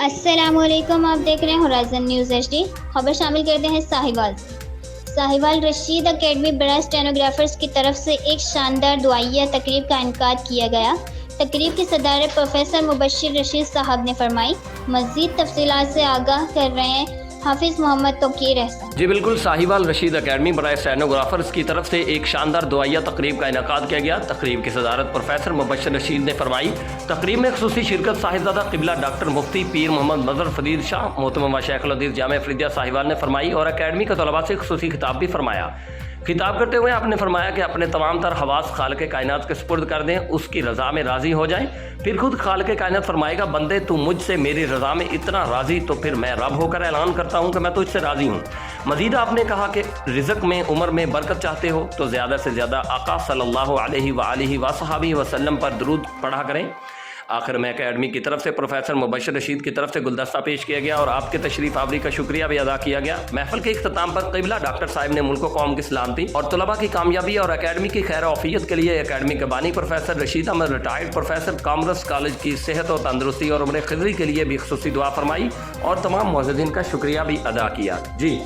السلام علیکم، آپ دیکھ رہے ہیں ہورائزن نیوز ایچ ڈی۔ خبر شامل کرتے ہیں ساہیوال سے۔ ساہیوال رشید اکیڈمی برائے اسٹینوگرافرز کی طرف سے ایک شاندار دعائیہ تقریب کا انعقاد کیا گیا۔ تقریب کی صدارت پروفیسر مبشر رشید صاحب نے فرمائی۔ مزید تفصیلات سے آگاہ کر رہے ہیں حافظ محمد توقیر احسان۔ جی بالکل، ساہیوال رشید اکیڈمی برائے اسٹینوگرافرز کی طرف سے ایک شاندار دعائیہ تقریب کا انعقاد کیا گیا۔ تقریب کی صدارت پروفیسر مبشر رشید نے فرمائی۔ تقریب میں خصوصی شرکت صاحبزادہ قبلہ ڈاکٹر مفتی پیر محمد مظہر فرید شاہ محترم و شیخ الحدیث جامعہ افریدیہ ساہیوال نے فرمائی اور اکیڈمی کے طلباء سے خصوصی خطاب بھی فرمایا۔ خطاب کرتے ہوئے آپ نے فرمایا کہ اپنے تمام تر حواس خالق کائنات کے سپرد کر دیں، اس کی رضا میں راضی ہو جائیں۔ پھر خود خالق کائنات فرمائے گا، بندے تو مجھ سے میری رضا میں اتنا راضی تو پھر میں رب ہو کر اعلان کرتا ہوں کہ میں تجھ سے راضی ہوں۔ مزید آپ نے کہا کہ رزق میں عمر میں برکت چاہتے ہو تو زیادہ سے زیادہ آقا صلی اللہ علیہ وآلہ وصحبہ وسلم پر درود پڑھا کریں۔ آخر میں اکیڈمی کی طرف سے پروفیسر مبشر رشید کی طرف سے گلدستہ پیش کیا گیا اور آپ کے تشریف آوری کا شکریہ بھی ادا کیا گیا۔ محفل کے اختتام پر قبلہ ڈاکٹر صاحب نے ملک و قوم کی سلامتی اور طلباء کی کامیابی اور اکیڈمی کی خیر و عافیت کے لیے اکیڈمی کے بانی professor Rashid Ahmed retired professor commerce college کی صحت و تندرستی اور عمر خضری کے لیے بھی خصوصی دعا فرمائی اور تمام معززین کا شکریہ بھی ادا کیا۔ جی